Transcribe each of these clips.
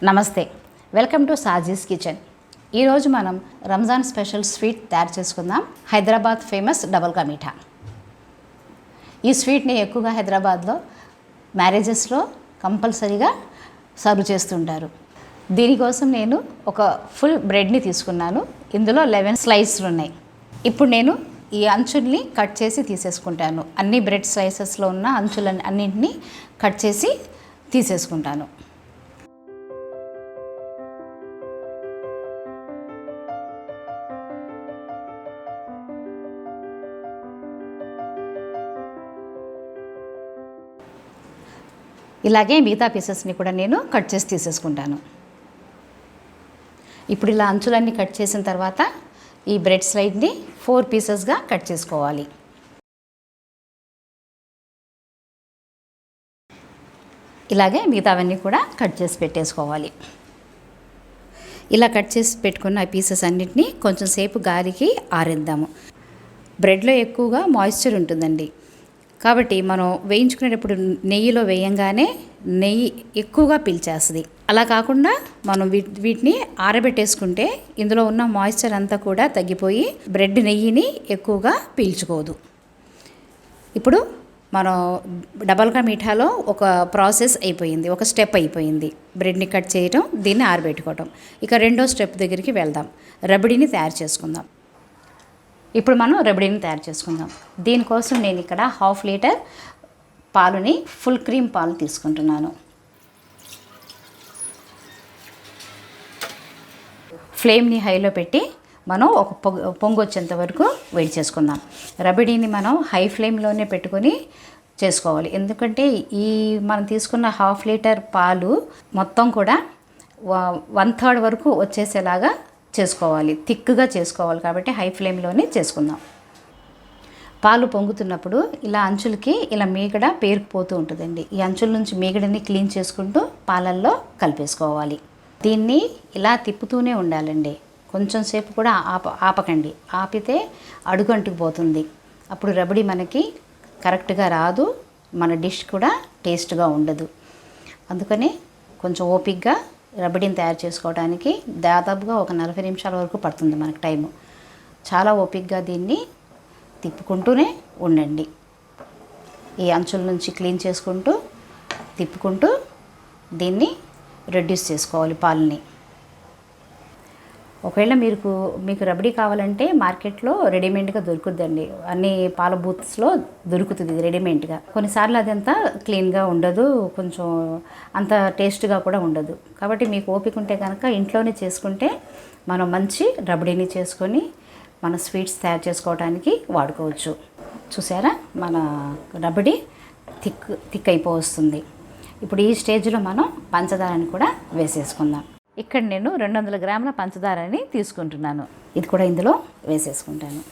నమస్తే, welcome to Saji's kitchen. ఈరోజు మనం రంజాన్ స్పెషల్ స్వీట్ తయారు చేసుకుందాం. Hyderabad famous double ka meetha. ఈ స్వీట్ని ఎక్కువగా హైదరాబాద్లో మ్యారేజెస్లో కంపల్సరీగా సర్వ్ చేస్తుంటారు. దీనికోసం నేను ఒక ఫుల్ బ్రెడ్ని తీసుకున్నాను. ఇందులో 11 స్లైస్లు ఉన్నాయి. ఇప్పుడు నేను ఈ అంచుల్ని కట్ చేసి తీసేసుకుంటాను. అన్ని బ్రెడ్ స్లైసెస్లో ఉన్న అన్నింటినీ కట్ చేసి తీసేసుకుంటాను. ఇలాగే మిగతా పీసెస్ని కూడా నేను కట్ చేసి తీసేసుకుంటాను. ఇప్పుడు ఇలా అంచులన్నీ కట్ చేసిన తర్వాత ఈ బ్రెడ్ స్లైడ్ని 4 పీసెస్గా కట్ చేసుకోవాలి. ఇలాగే మిగతావన్నీ కూడా కట్ చేసి పెట్టేసుకోవాలి. ఇలా కట్ చేసి పెట్టుకున్న పీసెస్ అన్నిటినీ కొంచెం సేపు గాలికి ఆరేద్దాము. బ్రెడ్లో ఎక్కువగా మాయిశ్చర్ ఉంటుందండి, కాబట్టి మనం వేయించుకునేటప్పుడు నెయ్యిలో వేయంగానే నెయ్యి ఎక్కువగా పీల్చేస్తుంది. అలా కాకుండా మనం వీటిని ఆరబెట్టేసుకుంటే ఇందులో ఉన్న మాయిశ్చర్ అంతా కూడా తగ్గిపోయి బ్రెడ్ నెయ్యిని ఎక్కువగా పీల్చుకోదు. ఇప్పుడు మనం డబల్ కా మీఠాలో ఒక ప్రాసెస్ అయిపోయింది, ఒక స్టెప్ అయిపోయింది. బ్రెడ్ని కట్ చేయడం, దీన్ని ఆరబెట్టుకోవటం. ఇక రెండో స్టెప్ దగ్గరికి వెళ్దాం. రబడీని తయారు చేసుకుందాం. ఇప్పుడు మనం రబడీని తయారు చేసుకుందాం. దీనికోసం నేను ఇక్కడ 1/2 లీటర్ పాలుని, ఫుల్ క్రీమ్ పాలు తీసుకుంటున్నాను. ఫ్లేమ్ని హైలో పెట్టి మనం ఒక పొంగు వచ్చేంత వరకు వేడి చేసుకుందాం. రబడీని మనం హై ఫ్లేమ్లోనే పెట్టుకొని చేసుకోవాలి. ఎందుకంటే మనం తీసుకున్న 1/2 లీటర్ పాలు మొత్తం కూడా 1/3 వరకు వచ్చేసేలాగా చేసుకోవాలి, థిక్గా చేసుకోవాలి. కాబట్టి హై ఫ్లేమ్లోనే చేసుకుందాం. పాలు పొంగుతున్నప్పుడు ఇలా అంచులకి ఇలా మీగడ పేరుకుపోతూ ఉంటుందండి. ఈ అంచుల నుంచి మీగడని క్లీన్ చేసుకుంటూ పాలల్లో కలిపేసుకోవాలి. దీన్ని ఇలా తిప్పుతూనే ఉండాలండి. కొంచెం సేపు కూడా ఆపకండి. ఆపితే అడుగు అంటుకుపోతుంది. అప్పుడు రబడీ మనకి కరెక్ట్గా రాదు, మన డిష్ కూడా టేస్ట్గా ఉండదు. అందుకని కొంచెం ఓపిక్గా రబడీని తయారు చేసుకోవడానికి దాదాపుగా ఒక 40 నిమిషాల వరకు పడుతుంది మనకు టైము. చాలా ఓపిక్గా దీన్ని తిప్పుకుంటూనే ఉండండి. ఈ అంచుల నుంచి క్లీన్ చేసుకుంటూ తిప్పుకుంటూ దీన్ని రెడ్యూస్ చేసుకోవాలి పాలని. ఒకవేళ మీకు రబడీ కావాలంటే మార్కెట్లో రెడీమేడ్గా దొరుకుద్దండి. అన్ని పాల బూత్స్లో దొరుకుతుంది రెడీమేడ్గా. కొన్నిసార్లు అదంతా క్లీన్గా ఉండదు, కొంచెం అంత టేస్ట్గా కూడా ఉండదు. కాబట్టి మీకు ఓపిక ఉంటే కనుక ఇంట్లోనే చేసుకుంటే మనం మంచి రబడీని చేసుకొని మన స్వీట్స్ తయారు చేసుకోవడానికి వాడుకోవచ్చు. చూసారా, మన రబడీ థిక్ అయిపోతుంది. ఇప్పుడు ఈ స్టేజ్లో మనం పంచదారని కూడా వేసేసుకుందాం. ఇక్కడ నేను 200 గ్రాముల పంచదారని తీసుకుంటున్నాను. ఇది కూడా ఇందులో వేసేసుకుంటాను.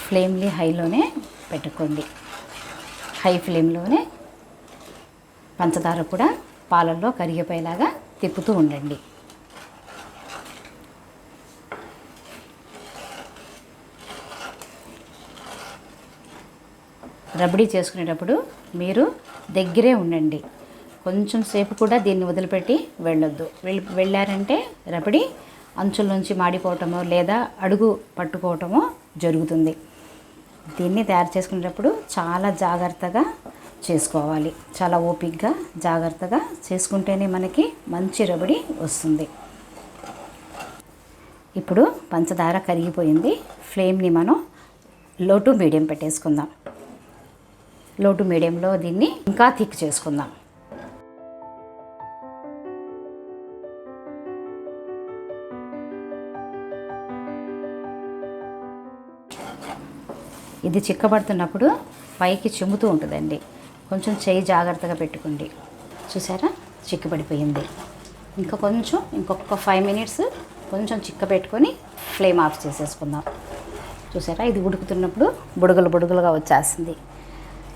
ఫ్లేమ్ని హైలోనే పెట్టుకోండి. హై ఫ్లేమ్లోనే పంచదార కూడా పాలల్లో కరిగిపోయేలాగా తిప్పుతూ ఉండండి. రబడీ చేసుకునేటప్పుడు మీరు దగ్గరే ఉండండి. కొంచెం సేపు కూడా దీన్ని వదిలిపెట్టి వెళ్ళొద్దు. వెళ్ళారంటే రబడీ అంచుల నుంచి మాడిపోవటమో లేదా అడుగు పట్టుకోవటమో జరుగుతుంది. దీన్ని తయారు చేసుకునేటప్పుడు చాలా జాగ్రత్తగా చేసుకోవాలి. చాలా ఓపికగా జాగ్రత్తగా చేసుకుంటేనే మనకి మంచి రబడీ వస్తుంది. ఇప్పుడు పంచదార కరిగిపోయింది. ఫ్లేమ్ని మనం లో టు మీడియం పెట్టేసుకుందాం. లో టు మీడియంలో దీన్ని ఇంకా థిక్ చేసుకుందాం. ఇది చిక్కబడుతున్నప్పుడు పైకి చిమ్ముతూ ఉంటుందండి. కొంచెం చేయి జాగ్రత్తగా పెట్టుకోండి. చూసారా, చిక్కబడిపోయింది. ఇంకొక 5 మినిట్స్ కొంచెం చిక్క పెట్టుకొని ఫ్లేమ్ ఆఫ్ చేసేసుకుందాం. చూసారా, ఇది ఉడుకుతున్నప్పుడు బుడగలుగా వచ్చేస్తుంది.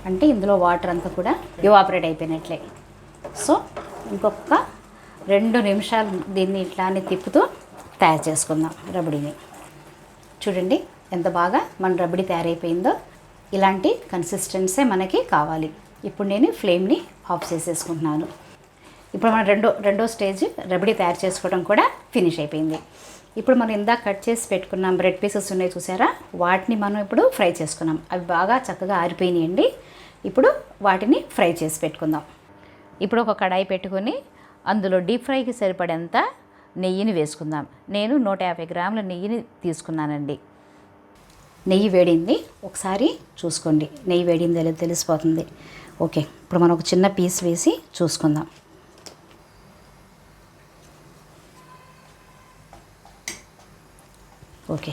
అంటే ఇందులో వాటర్ అంతా కూడా ఎవాపరేట్ అయిపోయినట్లే. సో ఇంకొక 2 నిమిషాలు దీన్ని ఇట్లానే తిప్పుతూ తయారు చేసుకుందాం రబడీని. చూడండి, ఎంత బాగా మన రబడి తయారైపోయిందో. ఇలాంటి కన్సిస్టెన్సీ మనకి కావాలి. ఇప్పుడు నేను ఫ్లేమ్ని ఆఫ్ చేసేసుకుంటున్నాను. ఇప్పుడు మనం రెండో స్టేజ్ రబడి తయారు చేసుకోవడం కూడా ఫినిష్ అయిపోయింది. ఇప్పుడు మనం ఇందాక కట్ చేసి పెట్టుకున్నాం బ్రెడ్ పీసెస్ ఉన్నాయి చూసారా, వాటిని మనం ఇప్పుడు ఫ్రై చేసుకున్నాం. అవి బాగా చక్కగా ఆరిపోయినాయండి. ఇప్పుడు వాటిని ఫ్రై చేసి పెట్టుకుందాం. ఇప్పుడు ఒక కడాయి పెట్టుకొని అందులో డీప్ ఫ్రైకి సరిపడేంత నెయ్యిని వేసుకుందాం. నేను 150 గ్రాముల నెయ్యిని తీసుకున్నానండి. నెయ్యి వేడింది, ఒకసారి చూసుకోండి. నెయ్యి వేడిందో లేదో తెలిసిపోతుంది. ఓకే, ఇప్పుడు మనం ఒక చిన్న పీస్ వేసి చూసుకుందాం. ఓకే,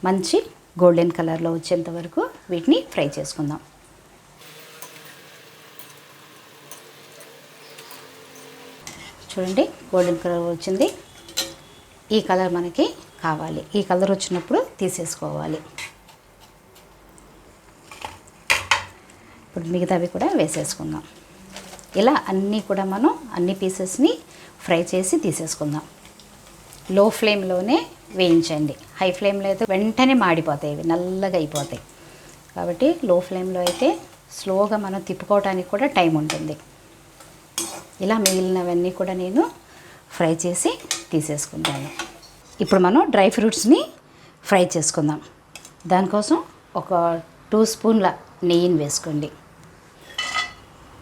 మంచి గోల్డెన్ కలర్లో వచ్చేంత వరకు వీటిని ఫ్రై చేసుకుందాం. చూడండి, గోల్డెన్ కలర్ వచ్చింది. ఈ కలర్ మనకి కావాలి. ఈ కలర్ వచ్చినప్పుడు తీసేసుకోవాలి. ఇప్పుడు మిగతావి కూడా వేసేసుకుందాం. ఇలా అన్నీ కూడా మనం అన్ని పీసెస్ని ఫ్రై చేసి తీసేసుకుందాం. లో ఫ్లేమ్లోనే వేయించండి. హై ఫ్లేమ్లో అయితే వెంటనే మాడిపోతాయి, ఇవి నల్లగా అయిపోతాయి. కాబట్టి లో ఫ్లేమ్లో అయితే స్లోగా మనం తిప్పుకోవడానికి కూడా టైం ఉంటుంది. ఇలా మిగిలినవన్నీ కూడా నేను ఫ్రై చేసి తీసేసుకుంటాను. ఇప్పుడు మనం డ్రై ఫ్రూట్స్ని ఫ్రై చేసుకుందాం. దానికోసం ఒక 2 స్పూన్ల నెయ్యిని వేసుకోండి.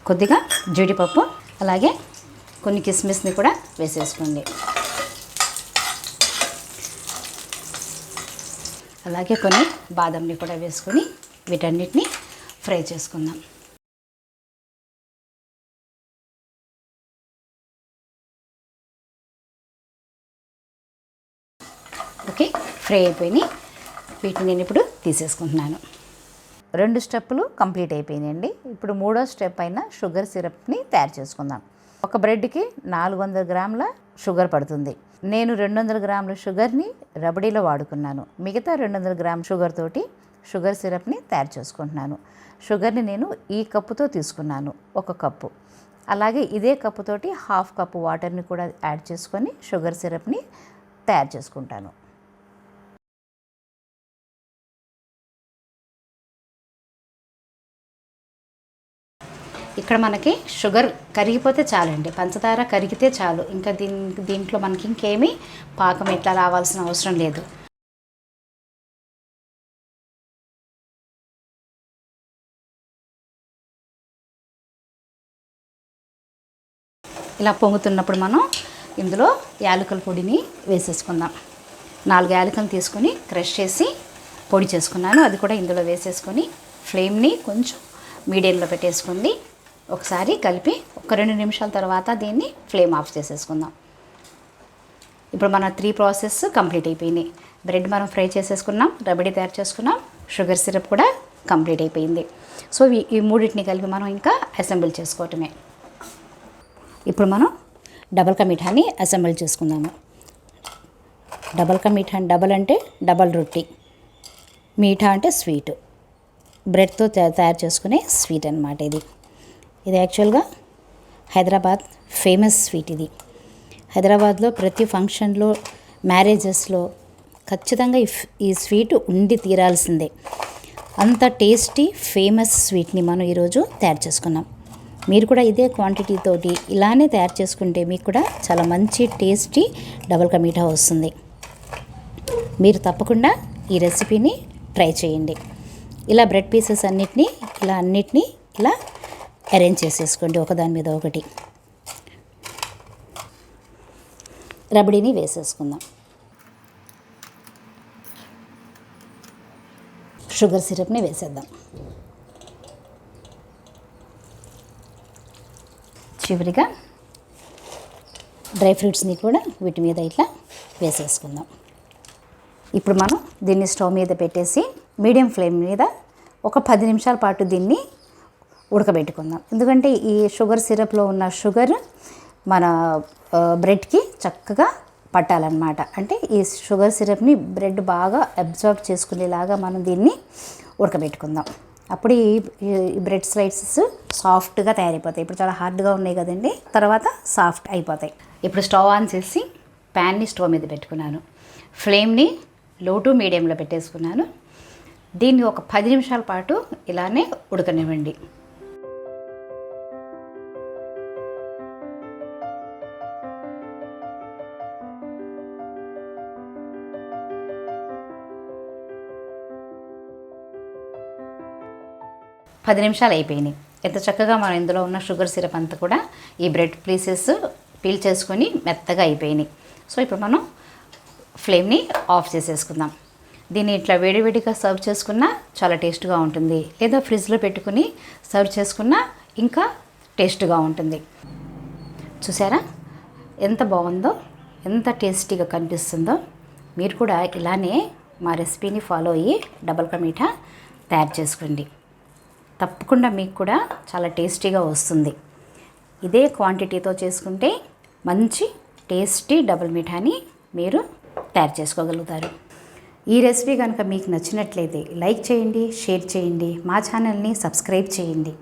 కొద్దిగా జీడిపప్పు, అలాగే కొన్ని కిస్మిస్ని కూడా వేసేసుకోండి. అలాగే కొన్ని బాదంని కూడా వేసుకొని వీటన్నిటిని ఫ్రై చేసుకుందాం. ఓకే, ఫ్రై అయిపోయినాయి. వీటిని నేను ఇప్పుడు తీసేసుకుంటున్నాను. 2 స్టెప్పులు కంప్లీట్ అయిపోయినాయండి. ఇప్పుడు 3వ స్టెప్ అయిన షుగర్ సిరప్ని తయారు చేసుకుందాం. ఒక బ్రెడ్కి 400 గ్రాముల షుగర్ పడుతుంది. నేను 200 గ్రాముల షుగర్ని రబడీలో వాడుకున్నాను. మిగతా 200 గ్రాముల షుగర్ తోటి షుగర్ సిరప్ని తయారు చేసుకుంటున్నాను. షుగర్ని నేను ఈ కప్పుతో తీసుకున్నాను, 1 కప్పు. అలాగే ఇదే కప్పుతోటి 1/2 కప్పు వాటర్ని కూడా యాడ్ చేసుకొని షుగర్ సిరప్ని తయారు చేసుకుంటాను. ఇక్కడ మనకి షుగర్ కరిగిపోతే చాలండి, పంచదార కరిగితే చాలు. ఇంకా దీంట్లో మనకి ఇంకేమీ పాకం ఇట్లా రావాల్సిన అవసరం లేదు. ఇలా పొంగుతున్నప్పుడు మనం ఇందులో యాలకుల పొడిని వేసేసుకుందాం. 4 యాలకులను తీసుకొని క్రష్ చేసి పొడి చేసుకున్నాను. అది కూడా ఇందులో వేసేసుకొని ఫ్లేమ్ని కొంచెం మీడియంలో పెట్టేసుకుంది. ఒకసారి కలిపి ఒక 2 నిమిషాల తర్వాత దీన్ని ఫ్లేమ్ ఆఫ్ చేసేసుకుందాం. ఇప్పుడు మన 3 ప్రాసెస్ కంప్లీట్ అయిపోయినాయి. బ్రెడ్ మనం ఫ్రై చేసేసుకున్నాం, రబడీ తయారు చేసుకున్నాం, షుగర్ సిరప్ కూడా కంప్లీట్ అయిపోయింది. సో ఈ మూడింటిని కలిపి మనం ఇంకా అసెంబుల్ చేసుకోవటమే. ఇప్పుడు మనం డబల్ కా మీఠాని అసెంబుల్ చేసుకుందాము. డబల్ కా మీఠా, డబల్ అంటే డబల్ రొట్టి, మీఠా అంటే స్వీటు, బ్రెడ్తో తయారు చేసుకునే స్వీట్ అన్నమాట. ఇది యాక్చువల్గా హైదరాబాద్ ఫేమస్ స్వీట్. ఇది హైదరాబాద్లో ప్రతి ఫంక్షన్లో, మ్యారేజెస్లో ఖచ్చితంగా ఈ స్వీట్ ఉండి తీరాల్సిందే. అంత టేస్టీ ఫేమస్ స్వీట్ని మనం ఈరోజు తయారు చేసుకున్నాం. మీరు కూడా ఇదే క్వాంటిటీ తోటి ఇలానే తయారు చేసుకుంటే మీకు కూడా చాలా మంచి టేస్టీ డబల్ కా మీఠా వస్తుంది. మీరు తప్పకుండా ఈ రెసిపీని ట్రై చేయండి. ఇలా బ్రెడ్ పీసెస్ అన్నిటినీ ఇలా అరేంజ్ చేసేసుకోండి ఒకదాని మీద ఒకటి. రబడీని వేసేసుకుందాం. షుగర్ సిరప్ని వేసేద్దాం. చివరిగా డ్రై ఫ్రూట్స్ని కూడా వీటి మీద ఇట్లా వేసేసుకుందాం. ఇప్పుడు మనం దీన్ని స్టవ్ మీద పెట్టేసి మీడియం ఫ్లేమ్ మీద ఒక 10 నిమిషాల పాటు దీన్ని ఉడకబెట్టుకుందాం. ఎందుకంటే ఈ షుగర్ సిరప్లో ఉన్న షుగర్ మన బ్రెడ్కి చక్కగా పట్టాలన్నమాట. అంటే ఈ షుగర్ సిరప్ని బ్రెడ్ బాగా అబ్జార్బ్ చేసుకునేలాగా మనం దీన్ని ఉడకబెట్టుకుందాం. అప్పుడు ఈ బ్రెడ్ స్లైసెస్ సాఫ్ట్గా తయారైపోతాయి. ఇప్పుడు చాలా హార్డ్గా ఉన్నాయి కదండి, తర్వాత సాఫ్ట్ అయిపోతాయి. ఇప్పుడు స్టవ్ ఆన్ చేసి ప్యాన్ని స్టవ్ మీద పెట్టుకున్నాను. ఫ్లేమ్ని లో టు మీడియంలో పెట్టేసుకున్నాను. దీన్ని ఒక 10 నిమిషాల పాటు ఇలానే ఉడకనివ్వండి. పది నిమిషాలు అయిపోయినాయి. ఎంత చక్కగా మనం ఇందులో ఉన్న షుగర్ సిరప్ అంతా కూడా ఈ బ్రెడ్ పీసెస్ పీల్ చేసుకొని మెత్తగా అయిపోయినాయి. సో ఇప్పుడు మనం ఫ్లేమ్ని ఆఫ్ చేసేసుకుందాం. దీన్ని ఇట్లా వేడివేడిగా సర్వ్ చేసుకున్నా చాలా టేస్ట్గా ఉంటుంది, లేదా ఫ్రిడ్జ్లో పెట్టుకుని సర్వ్ చేసుకున్నా ఇంకా టేస్ట్గా ఉంటుంది. చూసారా ఎంత బాగుందో, ఎంత టేస్టీగా కనిపిస్తుందో. మీరు కూడా ఇలానే మా రెసిపీని ఫాలో అయ్యి డబుల్ కా మీఠా తయారు చేసుకోండి. తప్పకుండా మీకు కూడా చాలా టేస్టీగా వస్తుంది. ఇదే క్వాంటిటీతో చేసుకుంటే మంచి టేస్టీ డబుల్ మీఠాని మీరు తయారు చేసుకోగలుగుతారు. ఈ రెసిపీ కనుక మీకు నచ్చినట్లయితే లైక్ చేయండి, షేర్ చేయండి, మా ఛానల్ని సబ్స్క్రైబ్ చేయండి.